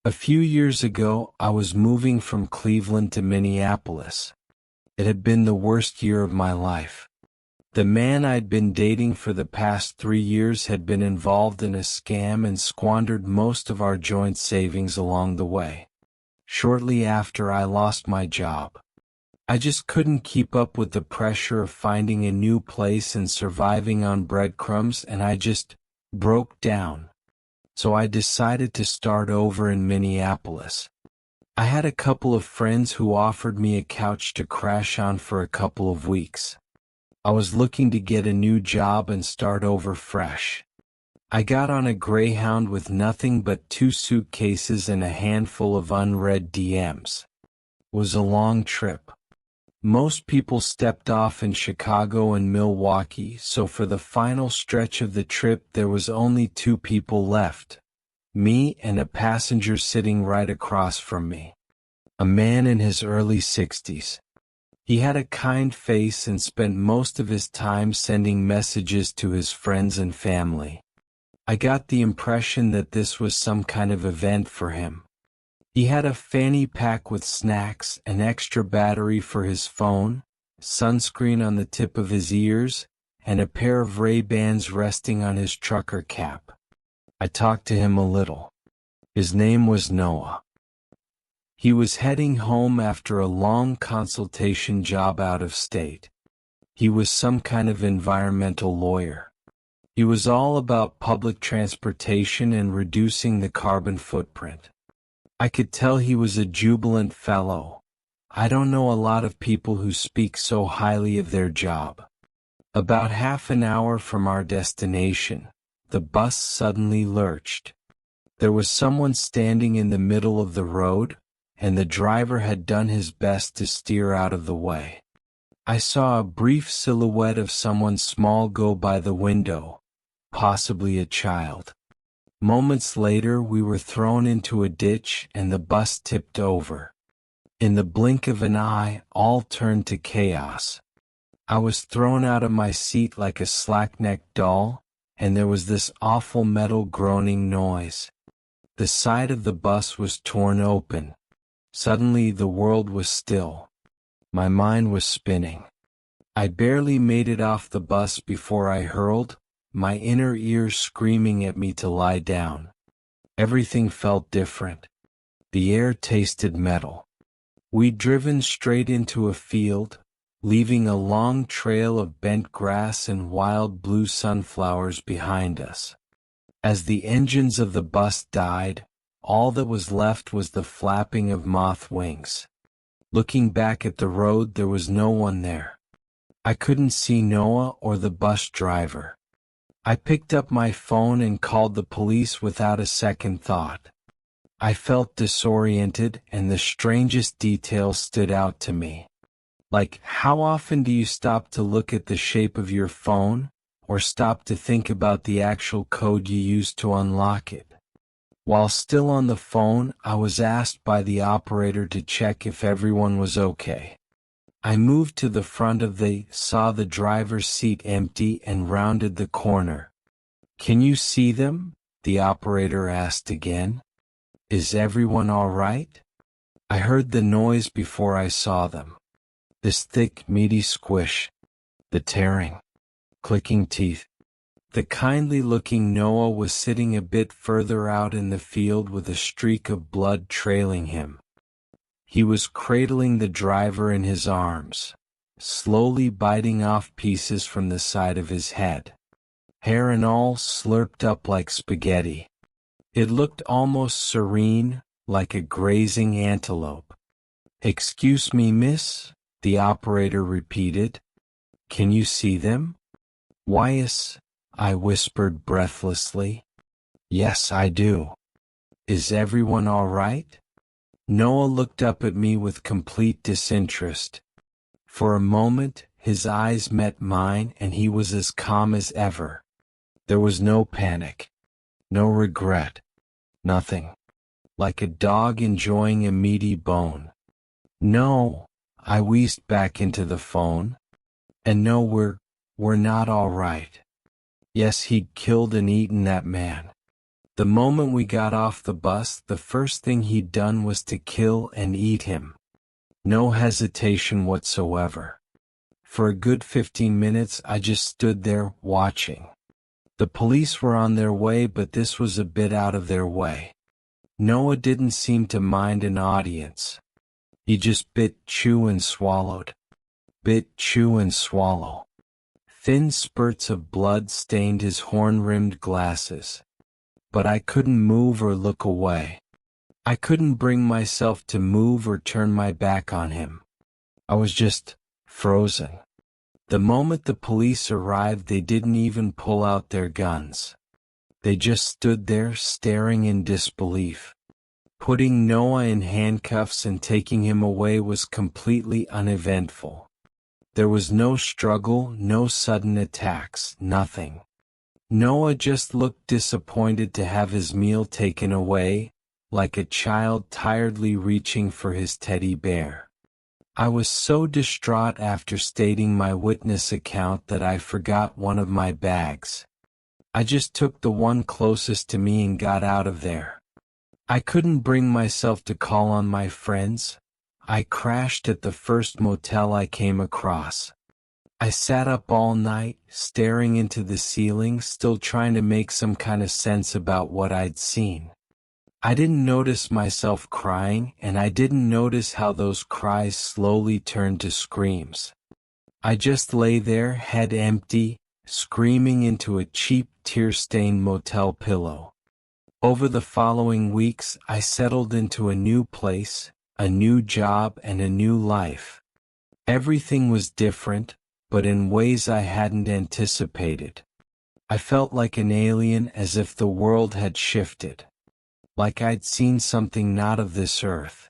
A few years ago, I was moving from Cleveland to Minneapolis. It had been the worst year of my life. The man I'd been dating for the past 3 years had been involved in a scam and squandered most of our joint savings along the way. Shortly after, I lost my job. I just couldn't keep up with the pressure of finding a new place and surviving on breadcrumbs, and I just broke down. So I decided to start over in Minneapolis. I had a couple of friends who offered me a couch to crash on for a couple of weeks. I was looking to get a new job and start over fresh. I got on a Greyhound with nothing but 2 suitcases and a handful of unread DMs. It was a long trip. Most people stepped off in Chicago and Milwaukee, so for the final stretch of the trip there was only 2 people left. Me and a passenger sitting right across from me. A man in his early 60s. He had a kind face and spent most of his time sending messages to his friends and family. I got the impression that this was some kind of event for him. He had a fanny pack with snacks, an extra battery for his phone, sunscreen on the tip of his ears, and a pair of Ray-Bans resting on his trucker cap. I talked to him a little. His name was Noah. He was heading home after a long consultation job out of state. He was some kind of environmental lawyer. He was all about public transportation and reducing the carbon footprint. I could tell he was a jubilant fellow. I don't know a lot of people who speak so highly of their job. About half an hour from our destination, the bus suddenly lurched. There was someone standing in the middle of the road, and the driver had done his best to steer out of the way. I saw a brief silhouette of someone small go by the window, possibly a child. Moments later, we were thrown into a ditch and the bus tipped over. In the blink of an eye, all turned to chaos. I was thrown out of my seat like a slack-necked doll, and there was this awful metal groaning noise. The side of the bus was torn open. Suddenly the world was still. My mind was spinning. I barely made it off the bus before I hurled, my inner ears screaming at me to lie down. Everything felt different. The air tasted metal. We'd driven straight into a field, leaving a long trail of bent grass and wild blue sunflowers behind us. As the engines of the bus died, all that was left was the flapping of moth wings. Looking back at the road, there was no one there. I couldn't see Noah or the bus driver. I picked up my phone and called the police without a second thought. I felt disoriented, and the strangest details stood out to me. Like, how often do you stop to look at the shape of your phone, or stop to think about the actual code you use to unlock it? While still on the phone, I was asked by the operator to check if everyone was okay. I moved to the front saw the driver's seat empty and rounded the corner. "Can you see them?" the operator asked again. "Is everyone all right?" I heard the noise before I saw them. This thick, meaty squish. The tearing, clicking teeth. The kindly-looking Noah was sitting a bit further out in the field with a streak of blood trailing him. He was cradling the driver in his arms, slowly biting off pieces from the side of his head. Hair and all slurped up like spaghetti. It looked almost serene, like a grazing antelope. "Excuse me, miss," the operator repeated. "Can you see them?" "Why, yes," I whispered breathlessly. "Yes, I do." "Is everyone all right?" Noah looked up at me with complete disinterest. For a moment, his eyes met mine and he was as calm as ever. There was no panic, no regret, nothing. Like a dog enjoying a meaty bone. "No," I wheezed back into the phone. "And no, we're not all right. Yes, he'd killed and eaten that man. The moment we got off the bus, the first thing he'd done was to kill and eat him. No hesitation whatsoever. For a good 15 minutes I just stood there, watching. The police were on their way, but this was a bit out of their way. Noah didn't seem to mind an audience. He just bit, chew and swallowed. Bit, chew and swallow. Thin spurts of blood stained his horn-rimmed glasses. But I couldn't move or look away. I couldn't bring myself to move or turn my back on him. I was just frozen. The moment the police arrived, they didn't even pull out their guns. They just stood there, staring in disbelief. Putting Noah in handcuffs and taking him away was completely uneventful. There was no struggle, no sudden attacks, nothing. Noah just looked disappointed to have his meal taken away, like a child tiredly reaching for his teddy bear. I was so distraught after stating my witness account that I forgot one of my bags. I just took the one closest to me and got out of there. I couldn't bring myself to call on my friends. I crashed at the first motel I came across. I sat up all night, staring into the ceiling, still trying to make some kind of sense about what I'd seen. I didn't notice myself crying, and I didn't notice how those cries slowly turned to screams. I just lay there, head empty, screaming into a cheap, tear-stained motel pillow. Over the following weeks, I settled into a new place, a new job, and a new life. Everything was different, but in ways I hadn't anticipated. I felt like an alien, as if the world had shifted. Like I'd seen something not of this earth.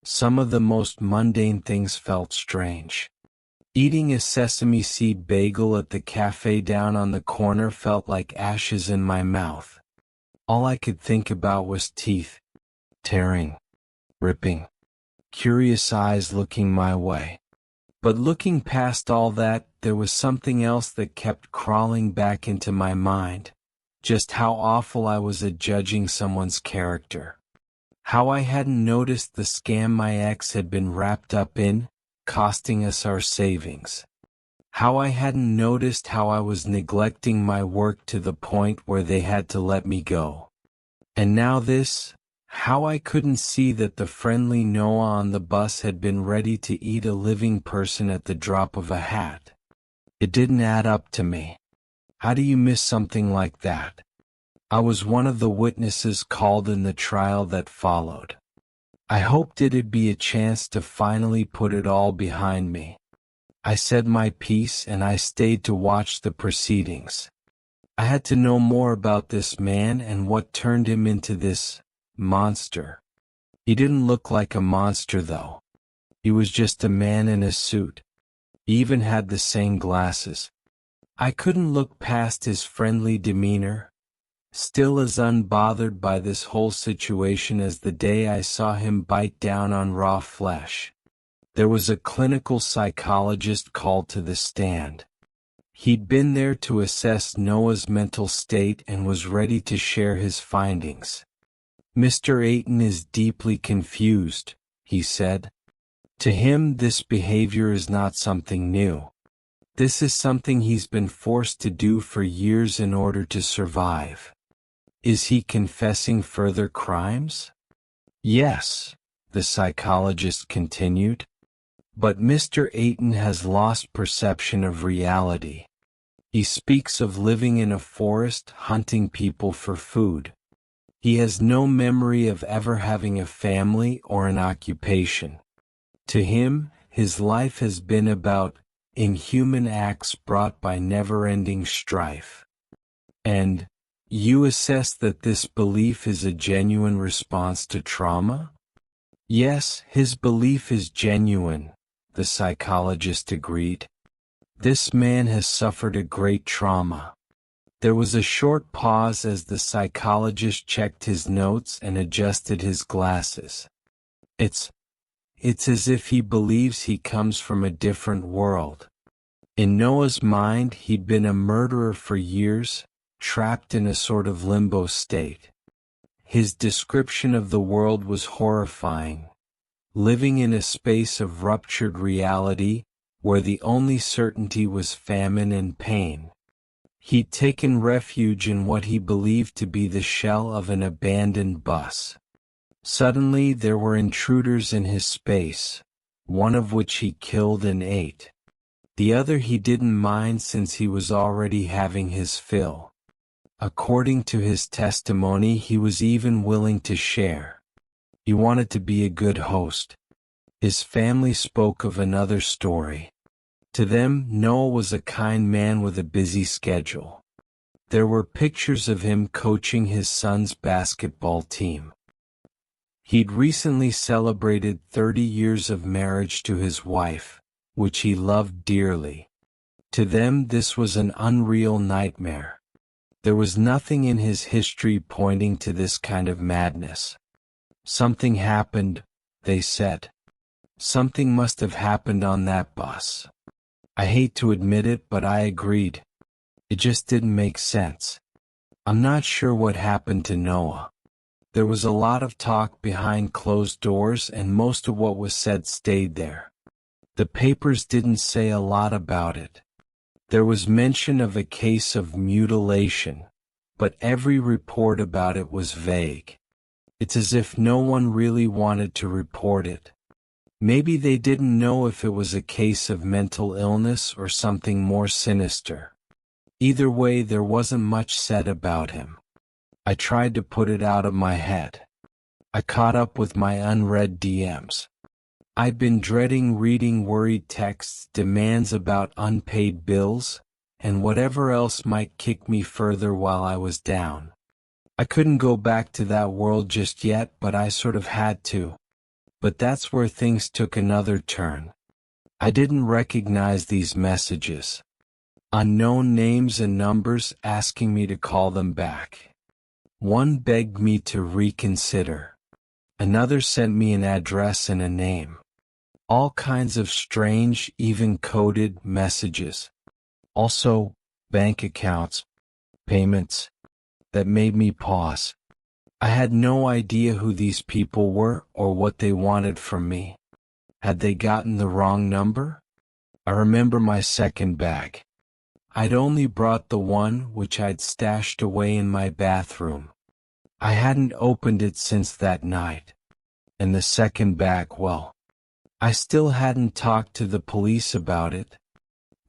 Some of the most mundane things felt strange. Eating a sesame seed bagel at the cafe down on the corner felt like ashes in my mouth. All I could think about was teeth. Tearing. Ripping. Curious eyes looking my way. But looking past all that, there was something else that kept crawling back into my mind. Just how awful I was at judging someone's character. How I hadn't noticed the scam my ex had been wrapped up in, costing us our savings. How I hadn't noticed how I was neglecting my work to the point where they had to let me go. And now this, how I couldn't see that the friendly Noah on the bus had been ready to eat a living person at the drop of a hat. It didn't add up to me. How do you miss something like that? I was one of the witnesses called in the trial that followed. I hoped it'd be a chance to finally put it all behind me. I said my piece and I stayed to watch the proceedings. I had to know more about this man and what turned him into this monster. He didn't look like a monster though. He was just a man in a suit. He even had the same glasses. I couldn't look past his friendly demeanor, still as unbothered by this whole situation as the day I saw him bite down on raw flesh. There was a clinical psychologist called to the stand. He'd been there to assess Noah's mental state and was ready to share his findings. "Mr. Ayton is deeply confused," he said. "To him, this behavior is not something new. This is something he's been forced to do for years in order to survive." "Is he confessing further crimes?" "Yes," the psychologist continued. "But Mr. Ayton has lost perception of reality. He speaks of living in a forest, hunting people for food. He has no memory of ever having a family or an occupation. To him, his life has been about inhuman acts brought by never-ending strife." "And you assess that this belief is a genuine response to trauma?" "Yes, his belief is genuine," the psychologist agreed. "This man has suffered a great trauma." There was a short pause as the psychologist checked his notes and adjusted his glasses. It's as if he believes he comes from a different world. In Noah's mind, he'd been a murderer for years, trapped in a sort of limbo state. His description of the world was horrifying, living in a space of ruptured reality, where the only certainty was famine and pain. He'd taken refuge in what he believed to be the shell of an abandoned bus. Suddenly there were intruders in his space, one of which he killed and ate. The other he didn't mind since he was already having his fill. According to his testimony, he was even willing to share. He wanted to be a good host. His family spoke of another story. To them, Noah was a kind man with a busy schedule. There were pictures of him coaching his son's basketball team. He'd recently celebrated 30 years of marriage to his wife, which he loved dearly. To them, this was an unreal nightmare. There was nothing in his history pointing to this kind of madness. Something happened, they said. Something must have happened on that bus. I hate to admit it, but I agreed. It just didn't make sense. I'm not sure what happened to Noah. There was a lot of talk behind closed doors, and most of what was said stayed there. The papers didn't say a lot about it. There was mention of a case of mutilation, but every report about it was vague. It's as if no one really wanted to report it. Maybe they didn't know if it was a case of mental illness or something more sinister. Either way, there wasn't much said about him. I tried to put it out of my head. I caught up with my unread DMs. I'd been dreading reading worried texts, demands about unpaid bills, and whatever else might kick me further while I was down. I couldn't go back to that world just yet, but I sort of had to. But that's where things took another turn. I didn't recognize these messages. Unknown names and numbers asking me to call them back. One begged me to reconsider. Another sent me an address and a name. All kinds of strange, even coded messages. Also, bank accounts, payments, that made me pause. I had no idea who these people were or what they wanted from me. Had they gotten the wrong number? I remember my second bag. I'd only brought the one which I'd stashed away in my bathroom. I hadn't opened it since that night. And the second bag, well, I still hadn't talked to the police about it.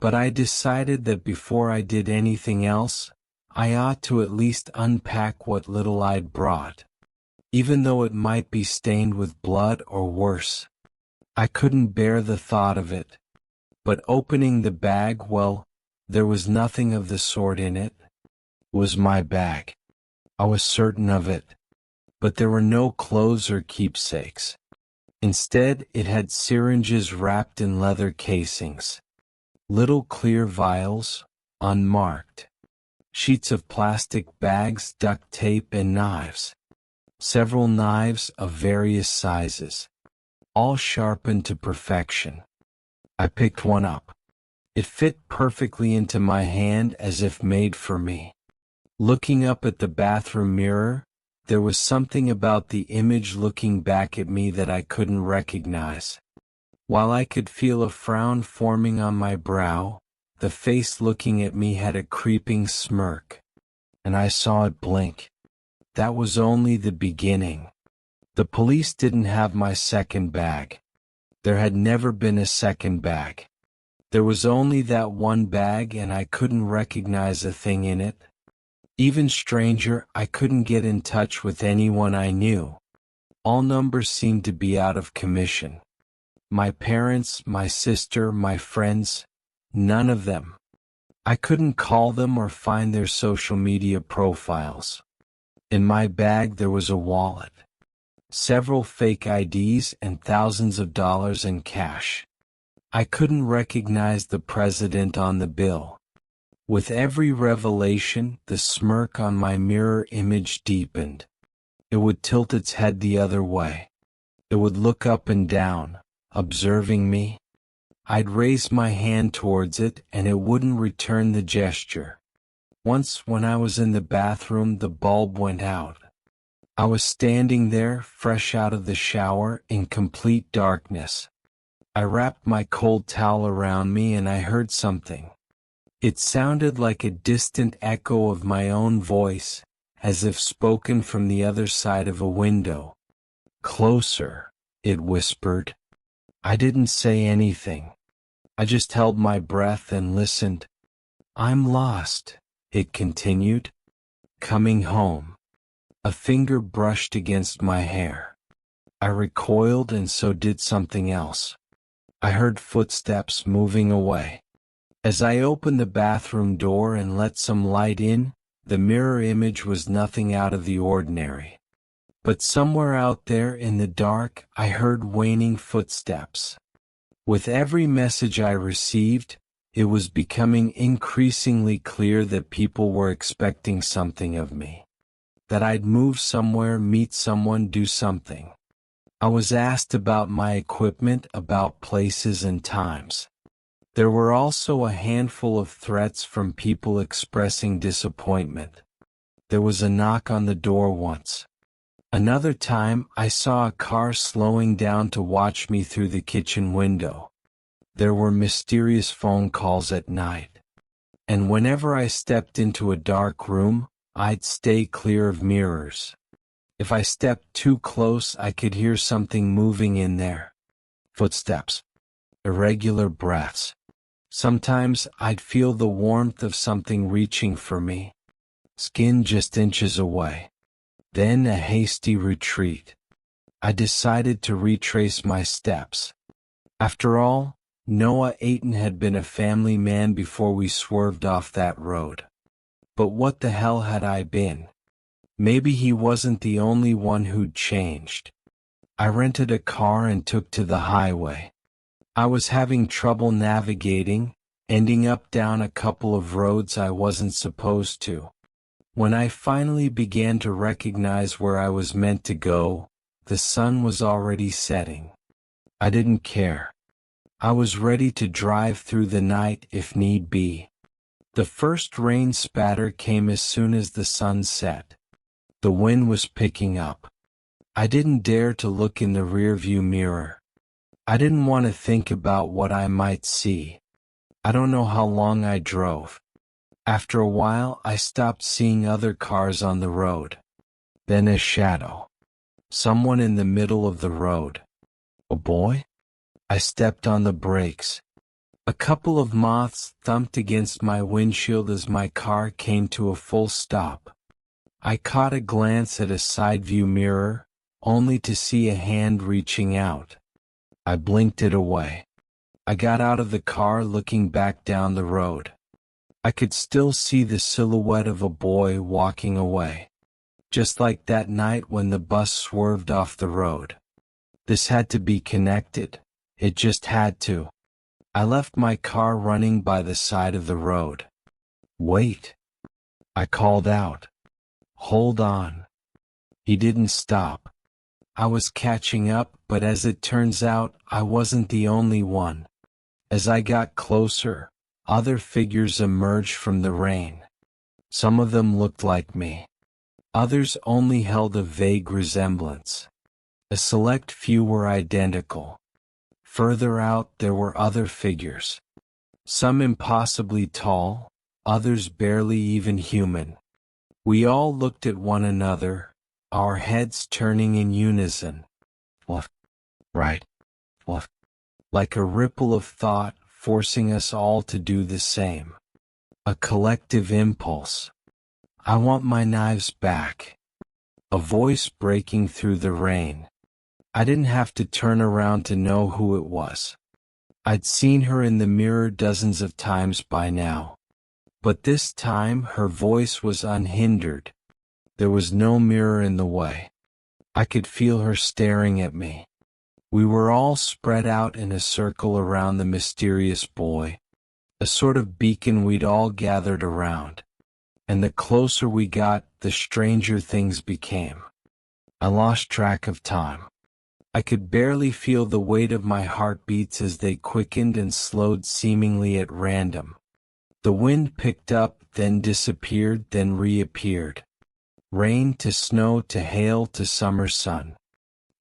But I decided that before I did anything else, I ought to at least unpack what little I'd brought. Even though it might be stained with blood or worse. I couldn't bear the thought of it. But opening the bag, well, there was nothing of the sort in it. It was my bag. I was certain of it. But there were no clothes or keepsakes. Instead, it had syringes wrapped in leather casings. Little clear vials, unmarked. Sheets of plastic bags, duct tape, and knives. Several knives of various sizes. All sharpened to perfection. I picked one up. It fit perfectly into my hand as if made for me. Looking up at the bathroom mirror, there was something about the image looking back at me that I couldn't recognize. While I could feel a frown forming on my brow, the face looking at me had a creeping smirk. And I saw it blink. That was only the beginning. The police didn't have my second bag. There had never been a second bag. There was only that one bag, and I couldn't recognize a thing in it. Even stranger, I couldn't get in touch with anyone I knew. All numbers seemed to be out of commission. My parents, my sister, my friends, none of them. I couldn't call them or find their social media profiles. In my bag there was a wallet, several fake IDs, and thousands of dollars in cash. I couldn't recognize the president on the bill. With every revelation, the smirk on my mirror image deepened. It would tilt its head the other way. It would look up and down, observing me. I'd raise my hand towards it, and it wouldn't return the gesture. Once, when I was in the bathroom, the bulb went out. I was standing there, fresh out of the shower, in complete darkness. I wrapped my cold towel around me and I heard something. It sounded like a distant echo of my own voice, as if spoken from the other side of a window. "Closer," it whispered. I didn't say anything. I just held my breath and listened. "I'm lost," it continued. "Coming home." A finger brushed against my hair. I recoiled and so did something else. I heard footsteps moving away. As I opened the bathroom door and let some light in, the mirror image was nothing out of the ordinary. But somewhere out there in the dark, I heard waning footsteps. With every message I received, it was becoming increasingly clear that people were expecting something of me. That I'd move somewhere, meet someone, do something. I was asked about my equipment, about places and times. There were also a handful of threats from people expressing disappointment. There was a knock on the door once. Another time, I saw a car slowing down to watch me through the kitchen window. There were mysterious phone calls at night. And whenever I stepped into a dark room, I'd stay clear of mirrors. If I stepped too close, I could hear something moving in there. Footsteps. Irregular breaths. Sometimes I'd feel the warmth of something reaching for me. Skin just inches away. Then a hasty retreat. I decided to retrace my steps. After all, Noah Ayton had been a family man before we swerved off that road. But what the hell had I been? Maybe he wasn't the only one who'd changed. I rented a car and took to the highway. I was having trouble navigating, ending up down a couple of roads I wasn't supposed to. When I finally began to recognize where I was meant to go, the sun was already setting. I didn't care. I was ready to drive through the night if need be. The first rain spatter came as soon as the sun set. The wind was picking up. I didn't dare to look in the rearview mirror. I didn't want to think about what I might see. I don't know how long I drove. After a while, I stopped seeing other cars on the road. Then a shadow. Someone in the middle of the road. A boy? I stepped on the brakes. A couple of moths thumped against my windshield as my car came to a full stop. I caught a glance at a side view mirror, only to see a hand reaching out. I blinked it away. I got out of the car looking back down the road. I could still see the silhouette of a boy walking away. Just like that night when the bus swerved off the road. This had to be connected. It just had to. I left my car running by the side of the road. "Wait!" I called out. "Hold on." He didn't stop. I was catching up, but as it turns out, I wasn't the only one. As I got closer, other figures emerged from the rain. Some of them looked like me. Others only held a vague resemblance. A select few were identical. Further out there were other figures. Some impossibly tall, others barely even human. We all looked at one another, our heads turning in unison. Left, right, left. Like a ripple of thought, forcing us all to do the same. A collective impulse. "I want my knives back." A voice breaking through the rain. I didn't have to turn around to know who it was. I'd seen her in the mirror dozens of times by now. But this time her voice was unhindered. There was no mirror in the way. I could feel her staring at me. We were all spread out in a circle around the mysterious boy, a sort of beacon we'd all gathered around. And the closer we got, the stranger things became. I lost track of time. I could barely feel the weight of my heartbeats as they quickened and slowed seemingly at random. The wind picked up, then disappeared, then reappeared. Rain to snow to hail to summer sun.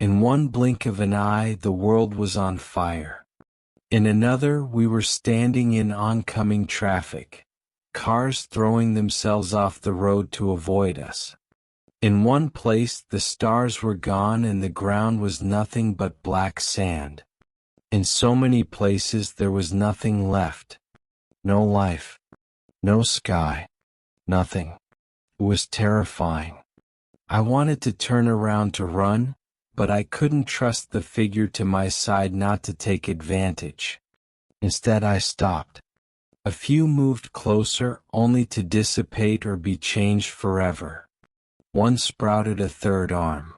In one blink of an eye the world was on fire. In another we were standing in oncoming traffic, cars throwing themselves off the road to avoid us. In one place the stars were gone and the ground was nothing but black sand. In so many places there was nothing left. No life. No sky. Nothing. It was terrifying. I wanted to turn around to run, but I couldn't trust the figure to my side not to take advantage. Instead I stopped. A few moved closer only to dissipate or be changed forever. One sprouted a third arm.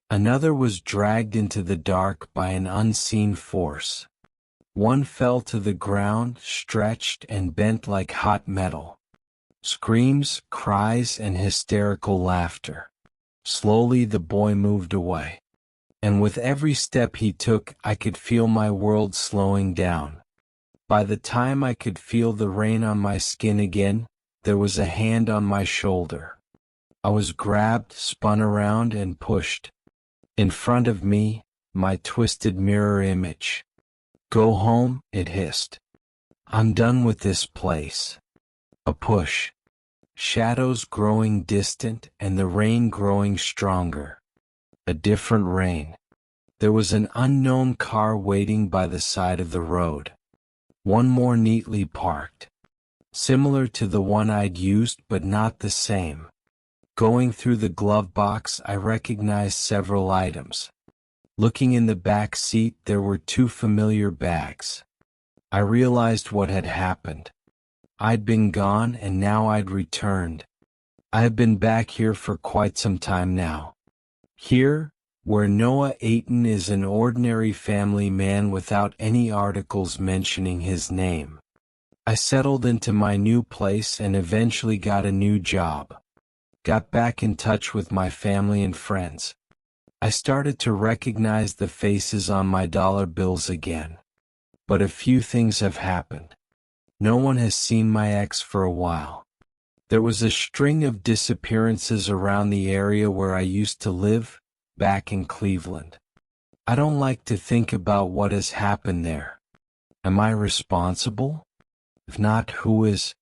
Another was dragged into the dark by an unseen force. One fell to the ground, stretched and bent like hot metal. Screams, cries, and hysterical laughter. Slowly the boy moved away. And with every step he took, I could feel my world slowing down. By the time I could feel the rain on my skin again, there was a hand on my shoulder. I was grabbed, spun around, and pushed. In front of me, my twisted mirror image. "Go home," it hissed. "I'm done with this place." A push. Shadows growing distant and the rain growing stronger. A different rain. There was an unknown car waiting by the side of the road. One more neatly parked. Similar to the one I'd used but not the same. Going through the glove box I recognized several items. Looking in the back seat there were two familiar bags. I realized what had happened. I'd been gone and now I'd returned. I have been back here for quite some time now. Here, where Noah Ayton is an ordinary family man without any articles mentioning his name. I settled into my new place and eventually got a new job. Got back in touch with my family and friends. I started to recognize the faces on my dollar bills again. But a few things have happened. No one has seen my ex for a while. There was a string of disappearances around the area where I used to live, back in Cleveland. I don't like to think about what has happened there. Am I responsible? If not, who is?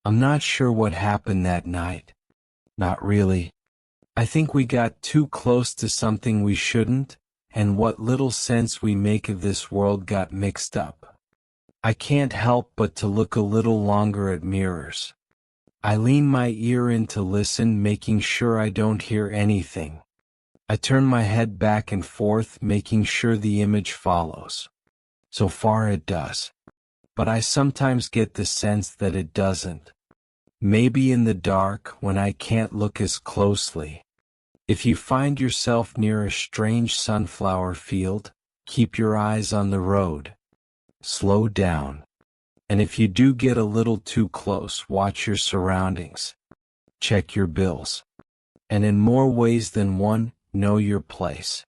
I'm not sure what happened that night. Not really. I think we got too close to something we shouldn't, and what little sense we make of this world got mixed up. I can't help but to look a little longer at mirrors. I lean my ear in to listen, making sure I don't hear anything. I turn my head back and forth, making sure the image follows. So far it does. But I sometimes get the sense that it doesn't. Maybe in the dark, when I can't look as closely. If you find yourself near a strange sunflower field, keep your eyes on the road. Slow down. And if you do get a little too close, watch your surroundings. Check your bills. And in more ways than one, know your place.